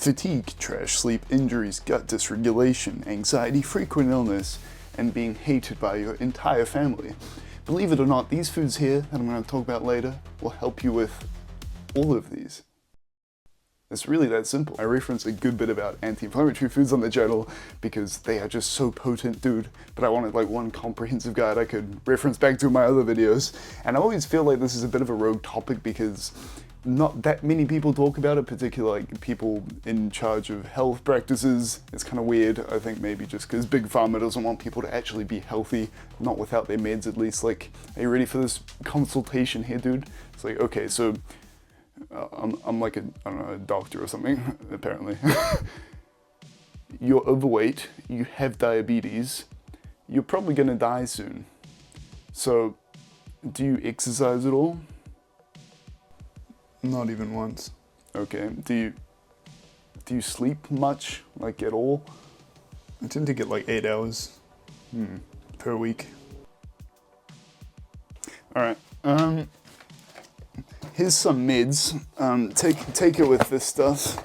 fatigue, trash sleep, injuries, gut dysregulation, anxiety, frequent illness, and being hated by your entire family. Believe it or not, these foods here that I'm going to talk about later will help you with all of these. It's really that simple. I reference a good bit about anti-inflammatory foods on the channel because they are just so potent, dude. But I wanted like one comprehensive guide I could reference back to my other videos. And I always feel like this is a bit of a rogue topic because not that many people talk about it, particularly like people in charge of health practices. It's kind of weird, I think maybe just because Big Pharma doesn't want people to actually be healthy, not without their meds at least. Like, are you ready for this consultation here, dude? It's like, okay, so I'm like I don't know, a doctor or something, apparently. You're overweight, you have diabetes, you're probably gonna die soon. So, do you exercise at all? Not even once. Okay, do you sleep much, like at all? I tend to get like 8 hours per week. Alright, here's some meds. Take it with this stuff.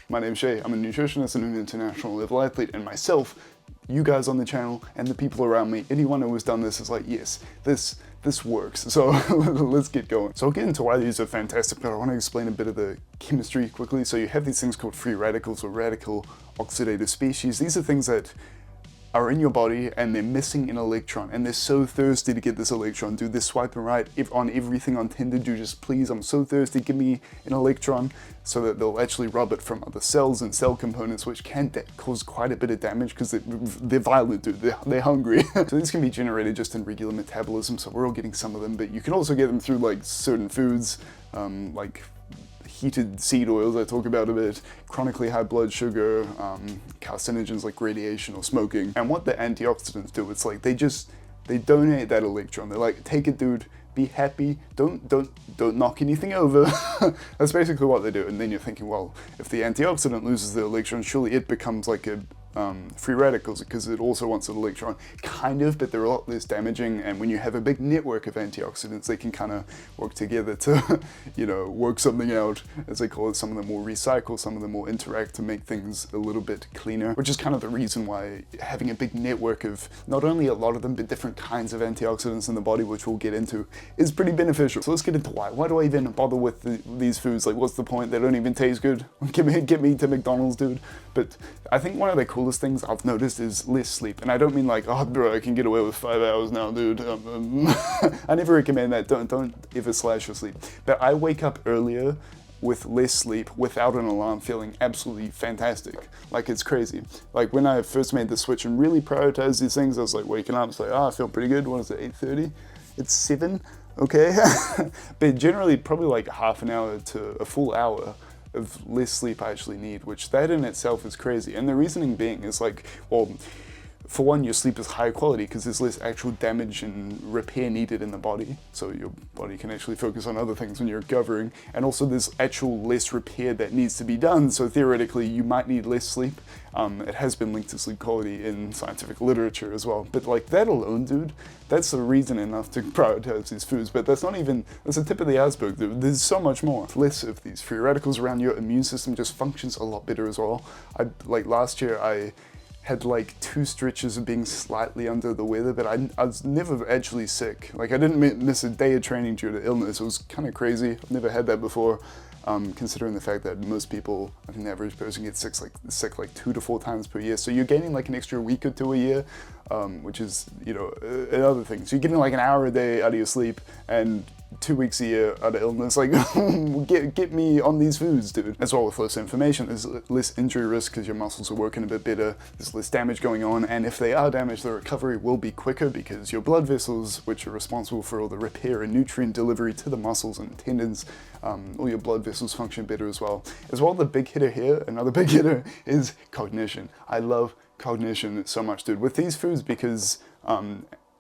My name's Shay, I'm a nutritionist and an international level athlete, and myself, you guys on the channel, and the people around me, anyone who has done this is like, yes, this works. So let's get going. So I'll get into why these are fantastic, but I want to explain a bit of the chemistry quickly. So you have these things called free radicals or radical oxidative species. These are things that are in your body and they're missing an electron and they're so thirsty to get this electron. Dude, they're swiping right on everything on Tinder. Dude, just please, I'm so thirsty, give me an electron, so that they'll actually rub it from other cells and cell components, which can cause quite a bit of damage because they're violent, dude, they're hungry. So these can be generated just in regular metabolism, so we're all getting some of them, but you can also get them through like certain foods, like heated seed oils I talk about a bit, chronically high blood sugar, carcinogens like radiation or smoking. And what the antioxidants do, it's like they donate that electron. They're like, take it, dude, be happy, don't knock anything over. That's basically what they do. And then you're thinking, well, if the antioxidant loses the electron, surely it becomes like a free radicals because it also wants an electron. Kind of, but they're a lot less damaging, and when you have a big network of antioxidants, they can kind of work together to, you know, work something out, as they call it. Some of them will recycle, some of them will interact to make things a little bit cleaner, which is kind of the reason why having a big network of not only a lot of them, but different kinds of antioxidants in the body, which we'll get into, is pretty beneficial. So let's get into why. Why do I even bother with these foods? Like, what's the point? They don't even taste good. Get me to McDonald's, dude. But I think one of the coolest things I've noticed is less sleep. And I don't mean like, oh bro, I can get away with 5 hours now, dude. I never recommend that. Don't ever slash your sleep. But I wake up earlier with less sleep without an alarm, feeling absolutely fantastic. Like, it's crazy. Like, when I first made the switch and really prioritized these things, I was like waking up, it's like, oh, I feel pretty good. What is it, 8:30? It's 7, okay? But generally probably like half an hour to a full hour of less sleep I actually need, which that in itself is crazy. And the reasoning being is like, well, for one, your sleep is higher quality because there's less actual damage and repair needed in the body, so your body can actually focus on other things when you're recovering. And also there's actual less repair that needs to be done, so theoretically you might need less sleep. It has been linked to sleep quality in scientific literature as well. But like, that alone, dude, that's a reason enough to prioritize these foods. But that's not even, that's the tip of the iceberg, dude. There's so much more. Less of these free radicals around, your immune system just functions a lot better as well. Like last year I had like 2 stretches of being slightly under the weather, but I was never actually sick. Like, I didn't miss a day of training due to illness. It was kind of crazy. I've never had that before, considering the fact that most people, I think the average person gets sick like 2 to 4 times per year. So you're gaining like an extra week or 2 a year, which is, you know, another thing. So you're getting like an hour a day out of your sleep and 2 weeks a year out of illness. Like, get me on these foods, dude. As well, with less inflammation, there's less injury risk because your muscles are working a bit better, there's less damage going on, and if they are damaged, the recovery will be quicker because your blood vessels, which are responsible for all the repair and nutrient delivery to the muscles and tendons, all your blood vessels function better as well. As well, the big hitter here, another big hitter, is cognition. I love cognition so much, dude, with these foods because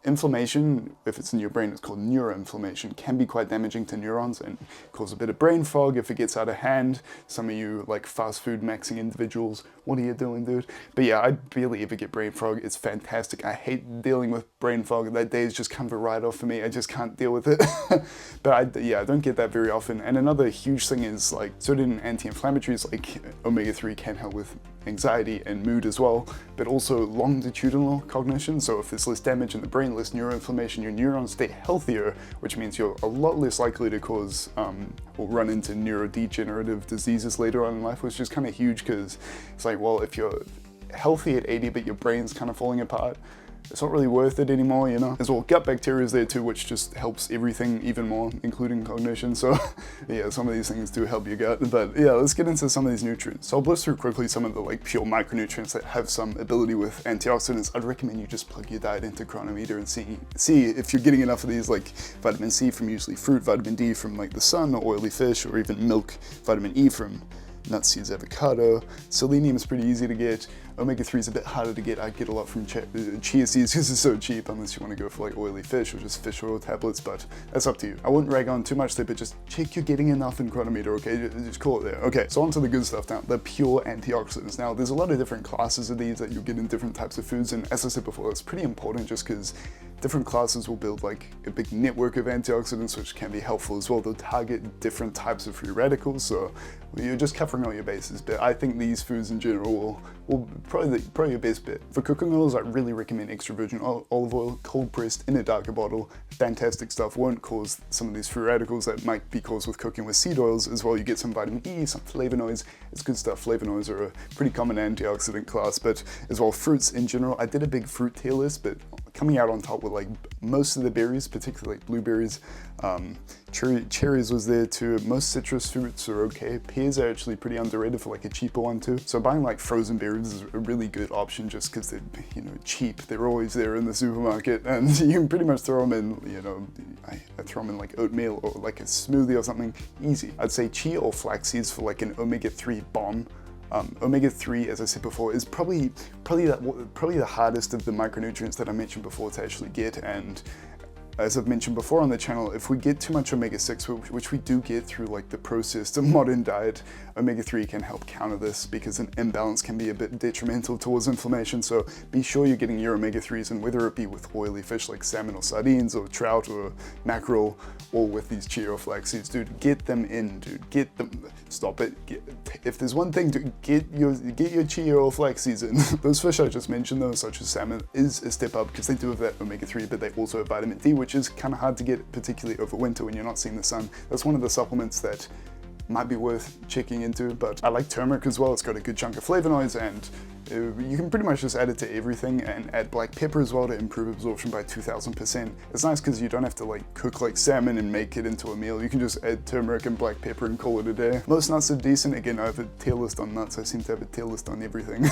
inflammation, if it's in your brain, it's called neuroinflammation, can be quite damaging to neurons and cause a bit of brain fog if it gets out of hand. Some of you like fast food maxing individuals, what are you doing, dude? But yeah, I barely ever get brain fog. It's fantastic. I hate dealing with brain fog. That day is just kind of a write-off for me. I just can't deal with it. But I don't get that very often. And another huge thing is like certain anti-inflammatories like omega-3 can help with anxiety and mood as well, but also longitudinal cognition. So if there's less damage in the brain, less neuroinflammation, your neurons stay healthier, which means you're a lot less likely to cause or run into neurodegenerative diseases later on in life, which is kind of huge because it's like, well, if you're healthy at 80 but your brain's kind of falling apart, it's not really worth it anymore, you know? As well, gut bacteria is there too, which just helps everything even more, including cognition. So yeah, some of these things do help your gut. But yeah, let's get into some of these nutrients. So I'll blitz through quickly some of the like pure micronutrients that have some ability with antioxidants. I'd recommend you just plug your diet into Chronometer and see if you're getting enough of these, like vitamin C from usually fruit, vitamin D from like the sun or oily fish, or even milk, vitamin E from nuts, seeds, avocado. Selenium is pretty easy to get. Omega-3 is a bit harder to get. I get a lot from chia seeds because it's so cheap, unless you want to go for like oily fish or just fish oil tablets, but that's up to you. I wouldn't rag on too much there, but just check you're getting enough in Chronometer, okay? Just call it there. Okay, so on to the good stuff now, the pure antioxidants. Now, there's a lot of different classes of these that you'll get in different types of foods, and as I said before, it's pretty important just because different classes will build like a big network of antioxidants, which can be helpful as well. They'll target different types of free radicals, so you're just covering all your bases. But I think these foods in general will probably your best bet. For cooking oils, I really recommend extra virgin olive oil, cold pressed in a darker bottle. Fantastic stuff, won't cause some of these free radicals that might be caused with cooking with seed oils as well. You get some vitamin E, some flavonoids, it's good stuff. Flavonoids are a pretty common antioxidant class, but as well fruits in general. I did a big fruit tier list, but coming out on top with like most of the berries, particularly like blueberries, cherries was there too. Most citrus fruits are okay. Pears are actually pretty underrated for like a cheaper one too. So buying like frozen berries is a really good option just because they're, you know, cheap. They're always there in the supermarket and you can pretty much throw them in, you know, I throw them in like oatmeal or like a smoothie or something, easy. I'd say chia or flax seeds for like an omega-3 bomb. Omega-3, as I said before, is probably the hardest of the micronutrients that I mentioned before to actually get, and as I've mentioned before on the channel, if we get too much omega-6, which we do get through like the processed modern diet, omega-3 can help counter this because an imbalance can be a bit detrimental towards inflammation. So be sure you're getting your omega-3s, and whether it be with oily fish like salmon or sardines or trout or mackerel, or with these chia or flax seeds, dude, get them in, dude, get them, stop it. If there's one thing, to get your chia or flax seeds in. Those fish I just mentioned though, such as salmon, is a step up because they do have that omega-3, but they also have vitamin D, which is kind of hard to get, particularly over winter when you're not seeing the sun. That's one of the supplements that might be worth checking into. But I like turmeric as well. It's got a good chunk of flavonoids, and you can pretty much just add it to everything, and add black pepper as well to improve absorption by 2000%. It's nice because you don't have to like cook like salmon and make it into a meal. You can just add turmeric and black pepper and call it a day. Most nuts are decent. Again, I have a tier list on nuts. I seem to have a tier list on everything.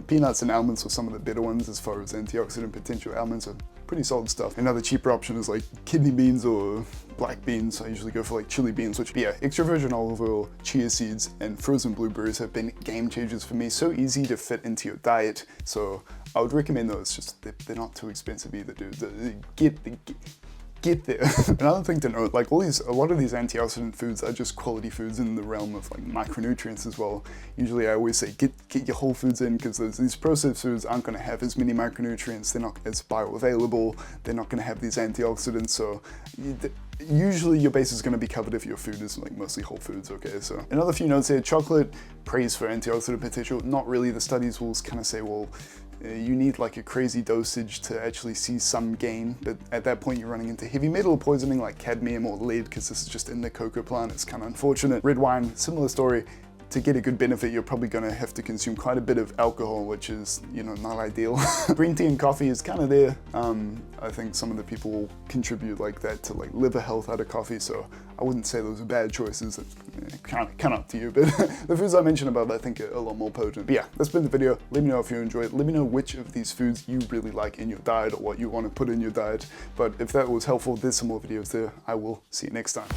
Peanuts and almonds are some of the better ones as far as antioxidant potential. Almonds are pretty solid stuff. Another cheaper option is like kidney beans or black beans. I usually go for like chili beans, which, yeah, extra virgin olive oil, chia seeds, and frozen blueberries have been game changers for me. So easy to fit into your diet. So I would recommend those. Just they're not too expensive either, dude. Get there. Another thing to note, like a lot of these antioxidant foods are just quality foods in the realm of like micronutrients as well. Usually I always say get your whole foods in, because these processed foods aren't going to have as many micronutrients, they're not as bioavailable, they're not going to have these antioxidants, so usually your base is going to be covered if your food is like mostly whole foods, okay? So another few notes here. Chocolate, praised for antioxidant potential. Not really. The studies will kind of say, well, you need like a crazy dosage to actually see some gain, but at that point you're running into heavy metal poisoning like cadmium or lead, because this is just in the cocoa plant. It's kind of unfortunate. Red wine, similar story. To get a good benefit, you're probably going to have to consume quite a bit of alcohol, which is, you know, not ideal. Green tea and coffee is kind of there. I think some of the people will contribute like that to like liver health out of coffee, so I wouldn't say those are bad choices. It's kind of up to you, but the foods I mentioned above I think are a lot more potent. But yeah, that's been the video. Let me know if you enjoyed it. Let me know which of these foods you really like in your diet or what you want to put in your diet. But if that was helpful, there's some more videos there. I will see you next time.